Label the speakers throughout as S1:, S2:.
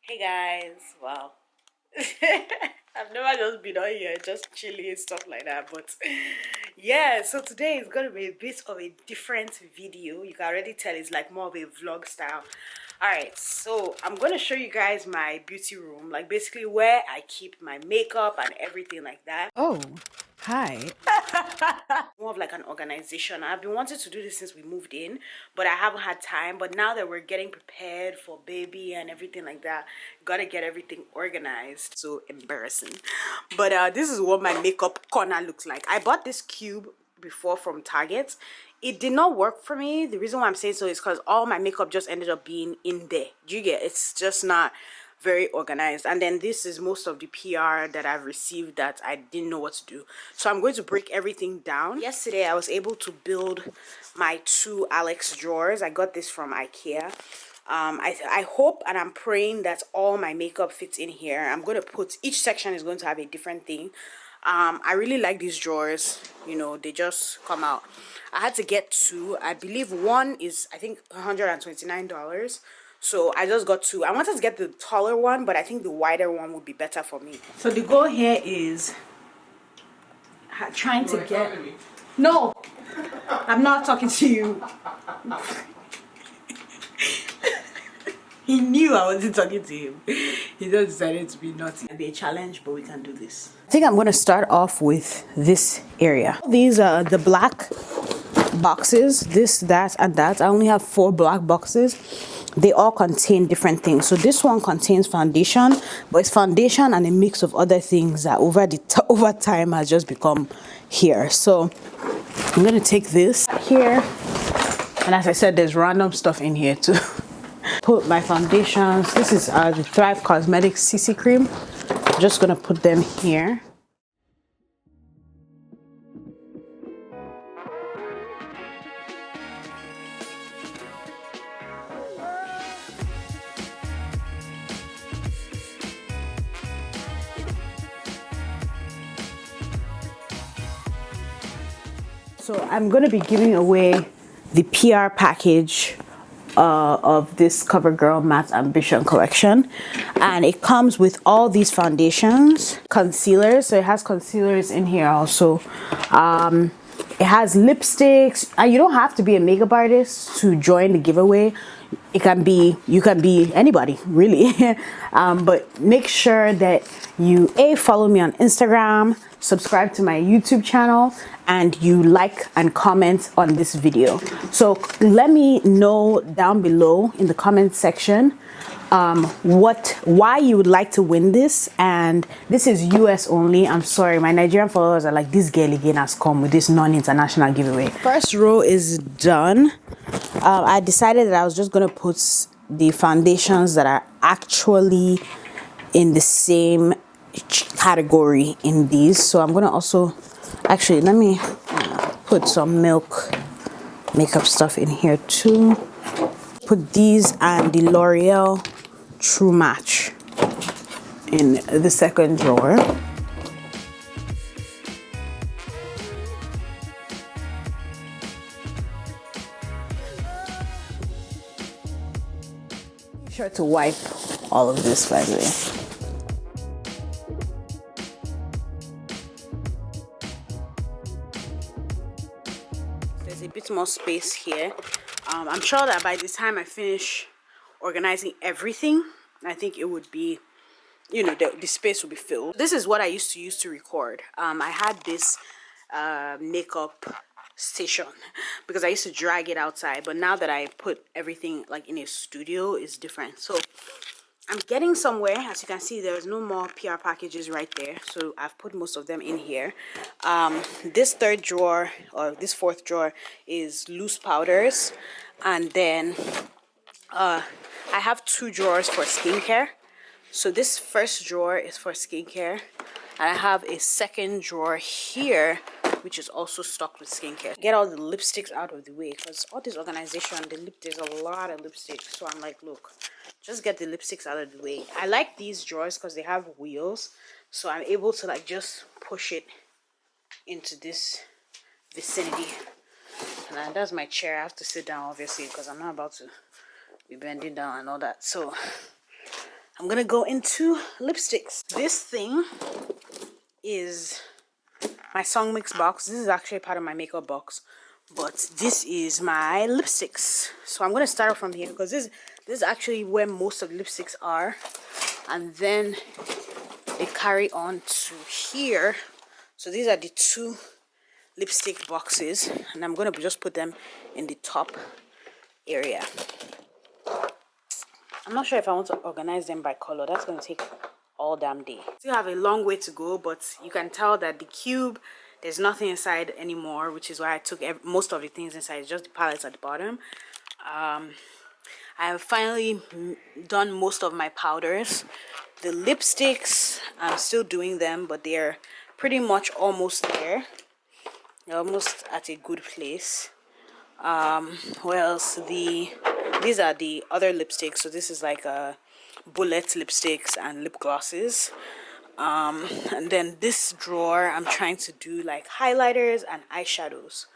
S1: Hey guys, wow. I've never just been on here just chilling and stuff like that, but yeah, so today is gonna be a bit of a different video. You can already tell it's like more of a vlog style. Alright, so I'm gonna show you guys my beauty room, like basically where I keep my makeup and everything like that.
S2: Oh, hi.
S1: More of like an organization. I've been wanting to do this since we moved in, but I haven't had time. But now that we're getting prepared for baby and everything like that, gotta get everything organized. So embarrassing. But this is what my makeup corner looks like. I bought this cube before from Target. It did not work for me. The reason why I'm saying so is because all my makeup just ended up being in there. Do you get? It's just not very organized. And then this is most of the PR that I've received that I didn't know what to do. So I'm going to break everything down. Yesterday I was able to build my two Alex drawers. I got this from IKEA. I hope and I'm praying that all my makeup fits in here. I'm going to put, each section is going to have a different thing. I really like these drawers, you know, they just come out. I had to get two. I believe one is, I think, $129. So I just got two. I wanted to get the taller one, but I think the wider one would be better for me. So the goal here is trying to get... No, I'm not talking to you. He knew I wasn't talking to him. He just decided to be naughty. It'll be a challenge, but we can do this. I think I'm going to start off with this area. These are the black boxes, this, that, and that. I only have 4 black boxes. They all contain different things. So this one contains foundation, but it's foundation and a mix of other things that over time has just become here. So I'm going to take this here. And as I said, there's random stuff in here too. Put my foundations. This is the Thrive Cosmetics CC cream. I'm just gonna put them here. So I'm gonna be giving away the PR package of this CoverGirl Matte Ambition collection, and it comes with all these foundations, concealers. So it has concealers in here also. It has lipsticks, and you don't have to be a makeup artist to join the giveaway. You can be anybody really. But make sure that you follow me on Instagram, subscribe to my YouTube channel, and you like and comment on this video. So let me know down below in the comment section why you would like to win this. And this is US only. I'm sorry, my Nigerian followers are like, this girl again has come with this non-international giveaway. First row is done. I decided that I was just gonna put the foundations that are actually in the same category in these. So I'm gonna also actually let me put some milk makeup stuff in here too. Put these and the L'Oreal True Match in the second drawer. Be sure to wipe all of this, by the way. There's a bit more space here. I'm sure that by the time I finish organizing everything, I think it would be, you know, the space will be filled. This is what I used to use to record. I had this makeup station because I used to drag it outside, but now that I put everything like in a studio, it's different. So I'm getting somewhere. As you can see, there's no more PR packages right there, so I've put most of them in here. This third drawer, or this fourth drawer, is loose powders, and then I have 2 drawers for skincare. So this first drawer is for skincare, and I have a second drawer here which is also stocked with skincare. Get all the lipsticks out of the way, because all this organization, there's a lot of lipsticks. So I'm like, look, just get the lipsticks out of the way. I like these drawers because they have wheels, so I'm able to like just push it into this vicinity. And then that's my chair. I have to sit down obviously because I'm not about to be bending down and all that. So I'm gonna go into lipsticks. This thing is my song mix box. This is actually part of my makeup box, but this is my lipsticks. So I'm gonna start off from here because this is actually where most of the lipsticks are, and then they carry on to here. So these are the two lipstick boxes, and I'm gonna just put them in the top area. I'm not sure if I want to organize them by color. That's gonna take all damn day. Still have a long way to go, but you can tell that the cube, there's nothing inside anymore, which is why I took most of the things inside. It's just the palettes at the bottom. I have finally done most of my powders. The lipsticks, I'm still doing them, but they're pretty much almost there. They're almost at a good place. What else? These are the other lipsticks. So this is like a bullet lipsticks and lip glosses. And then this drawer, I'm trying to do like highlighters and eyeshadows.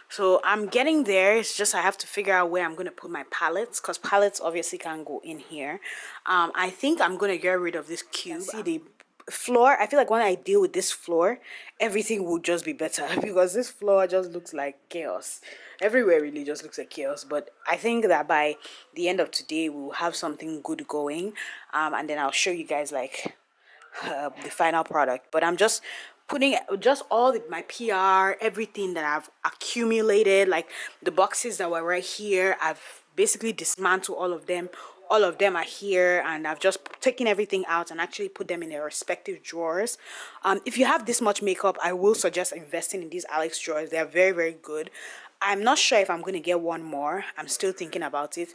S1: So I'm getting there. It's just I have to figure out where I'm going to put my palettes, because palettes obviously can go in here. I think I'm going to get rid of this cube. See the floor? I feel like when I deal with this floor, everything will just be better because this floor just looks like chaos. Everywhere really just looks like chaos. But I think that by the end of today, we'll have something good going. And then I'll show you guys like the final product. But I'm just putting just all my PR, everything that I've accumulated, like the boxes that were right here, I've basically dismantled all of them. All of them are here, and I've just taken everything out and actually put them in their respective drawers. If you have this much makeup, I will suggest investing in these Alex drawers. They're very, very good. I'm not sure if I'm going to get one more. I'm still thinking about it.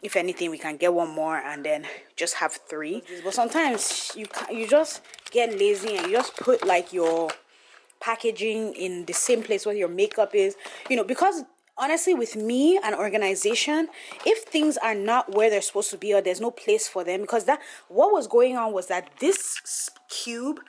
S1: If anything, we can get one more and then just have 3. But sometimes you just get lazy and you just put like your packaging in the same place where your makeup is. You know, because honestly, with me and organization, if things are not where they're supposed to be or there's no place for them, because what was going on was that this cube,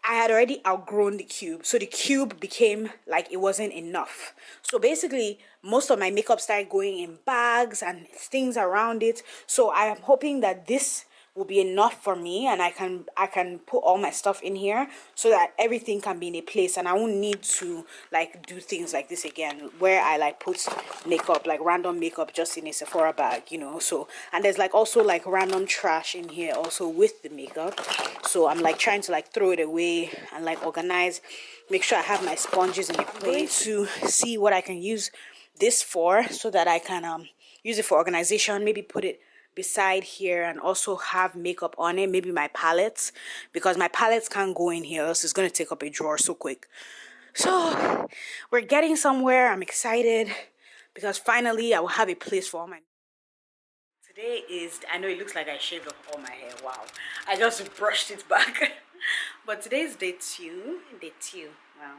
S1: I had already outgrown the cube. So the cube became like it wasn't enough. So basically, most of my makeup started going in bags and things around it. So I am hoping that this will be enough for me, and I can put all my stuff in here so that everything can be in a place, and I won't need to like do things like this again where I like put makeup, like random makeup, just in a Sephora bag, you know. So, and there's like also like random trash in here also with the makeup. So I'm like trying to like throw it away and like organize, make sure I have my sponges in a place to see what I can use this for, so that I can use it for organization, maybe put it beside here and also have makeup on it, maybe my palettes, because my palettes can't go in here else it's going to take up a drawer so quick. So we're getting somewhere. I'm excited because finally I will have a place for all my... Today is, I know it looks like I shaved off all my hair. Wow, I just brushed it back. But today is day 2. Wow,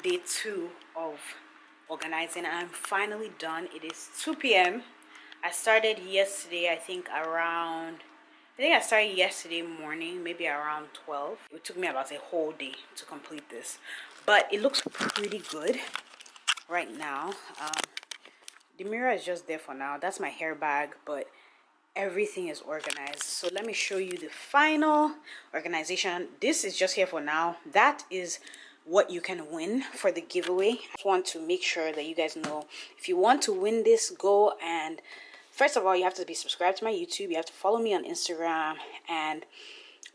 S1: day 2 of organizing, and I'm finally done. It is 2 p.m. I started yesterday, I started yesterday morning, maybe around 12. It took me about a whole day to complete this, but it looks pretty good right now. The mirror is just there for now. That's my hair bag, but everything is organized. So let me show you the final organization. This is just here for now. That is what you can win for the giveaway. I just want to make sure that you guys know, if you want to win this, go and first of all, you have to be subscribed to my YouTube. You have to follow me on Instagram. And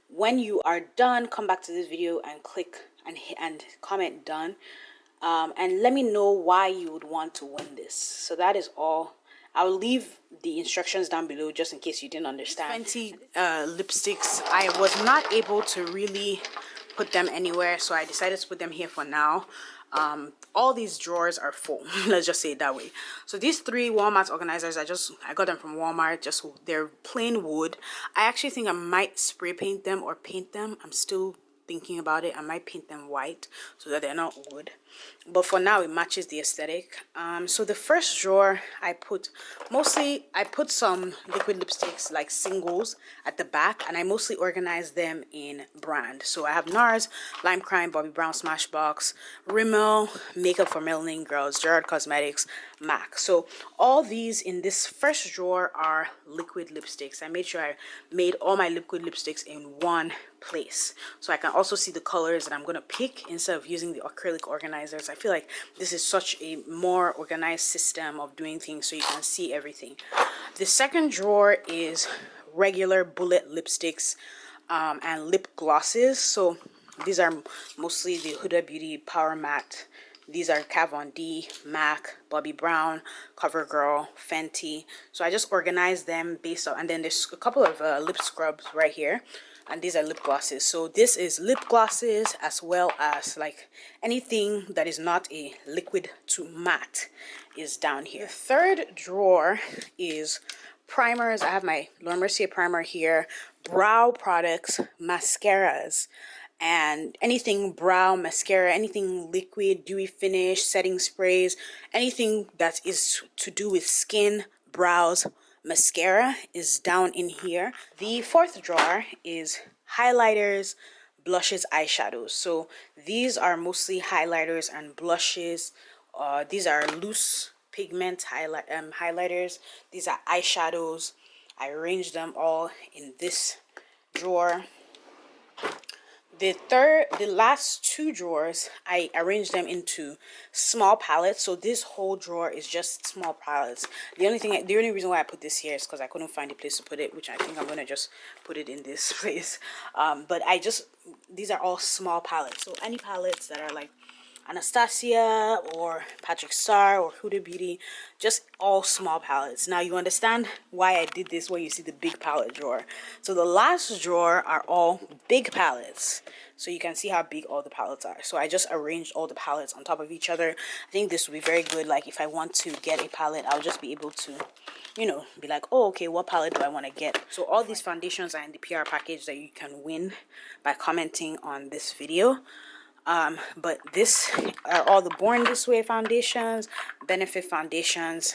S1: when you are done, come back to this video and click and comment done. And let me know why you would want to win this. So that is all. I'll leave the instructions down below just in case you didn't understand. 20 lipsticks. I was not able to really put them anywhere, so I decided to put them here for now. All these drawers are full. Let's just say it that way. So these 3 Walmart organizers, I got them from Walmart. They're plain wood. I actually think I might spray paint them or paint them. I'm still thinking about it. I might paint them white so that they're not wood. but for now it matches the aesthetic. So the first drawer I put some liquid lipsticks, like singles, at the back, and I mostly organize them in brand. So I have NARS, Lime Crime, Bobbi Brown, Smashbox, Rimmel, Makeup for Melanin Girls, Gerard Cosmetics, MAC. So all these in this first drawer are liquid lipsticks. I made sure I made all my liquid lipsticks in one place, so I can also see the colors that I'm going to pick instead of using the acrylic organizers. I feel like this is such a more organized system of doing things, so you can see everything. The second drawer is regular bullet lipsticks and lip glosses. So these are mostly the Huda Beauty Power Matte. These are Kat Von D, MAC, Bobbi Brown, CoverGirl, Fenty. So I just organized them based on, and then there's a couple of lip scrubs right here. And these are lip glosses. So this is lip glosses as well as like anything that is not a liquid to matte is down here. The third drawer is primers. I have my Laura Mercier primer here, brow products, mascaras, and anything brow, mascara, anything liquid, dewy finish, setting sprays, anything that is to do with skin, brows, mascara is down in here. The fourth drawer is highlighters, blushes, eyeshadows. So these are mostly highlighters and blushes. These are loose pigment highlighters. These are eyeshadows. I arranged them all in this drawer. The last two drawers, I arranged them into small palettes. So this whole drawer is just small palettes. The only reason why I put this here is because I couldn't find a place to put it, which I think I'm gonna just put it in this place. But these are all small palettes. So any palettes that are like Anastasia or Patrick Star or Huda Beauty, just all small palettes. Now you understand why I did this when you see the big palette drawer. So the last drawer are all big palettes. So you can see how big all the palettes are. So I just arranged all the palettes on top of each other. I think this will be very good. Like if I want to get a palette, I'll just be able to, you know, be like, oh, okay, what palette do I want to get? So all these foundations are in the PR package that you can win by commenting on this video. But this are all the Born This Way foundations, Benefit foundations,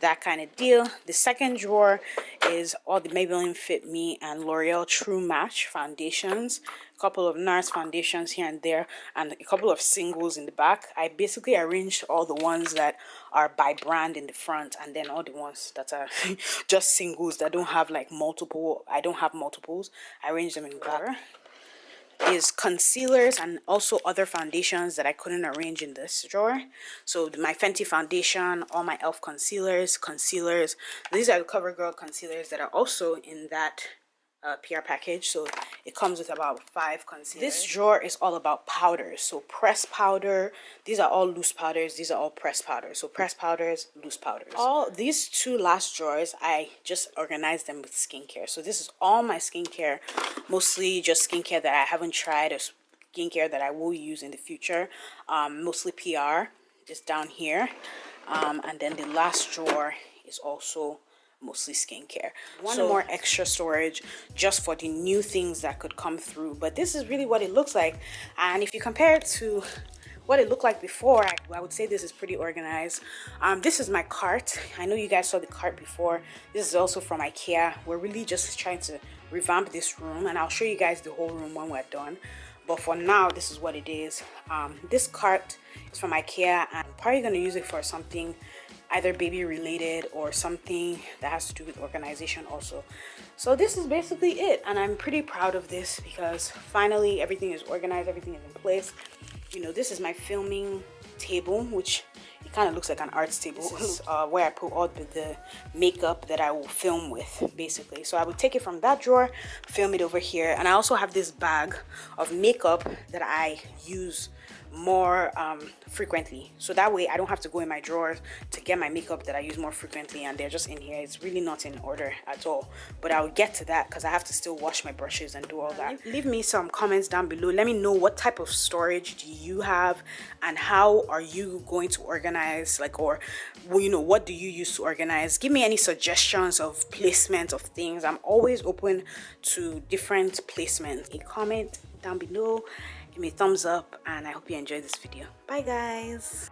S1: that kind of deal. The second drawer is all the Maybelline Fit Me and L'Oreal True Match foundations, a couple of NARS foundations here and there, and a couple of singles in the back. I basically arranged all the ones that are by brand in the front, and then all the ones that are just singles that don't have like multiple. I don't have multiples. I arranged them in the back. Is concealers and also other foundations that I couldn't arrange in this drawer. So my Fenty foundation, all my e.l.f. concealers. These are the CoverGirl concealers that are also in that PR package. So it comes with about 5 concealers. This drawer is all about powders. So pressed powder. These are all loose powders. These are all pressed powders. So pressed powders, loose powders. All these two last drawers, I just organized them with skincare. So this is all my skincare, mostly just skincare that I haven't tried or skincare that I will use in the future. Mostly PR is down here. And then the last drawer is also mostly skincare. One more extra storage just for the new things that could come through. But this is really what it looks like. And if you compare it to what it looked like before, I would say this is pretty organized. This is my cart. I know you guys saw the cart before. This is also from IKEA. We're really just trying to revamp this room, and I'll show you guys the whole room when we're done. But for now, this is what it is. This cart is from IKEA, and I'm probably going to use it for something either baby related or something that has to do with organization also. So this is basically it, and I'm pretty proud of this because finally everything is organized, everything is in place. You know, this is my filming table, which it kind of looks like an arts table. This is where I put all the makeup that I will film with, basically. So I would take it from that drawer, film it over here, and I also have this bag of makeup that I use more frequently, so that way I don't have to go in my drawers to get my makeup that I use more frequently, and they're just in here. It's really not in order at all, but I'll get to that because I have to still wash my brushes and do all that. Leave me some comments down below. Let me know what type of storage do you have and how are you going to organize, like, or you know, what do you use to organize? Give me any suggestions of placement of things. I'm always open to different placements. A comment down below, give me a thumbs up, and I hope you enjoyed this video. Bye guys.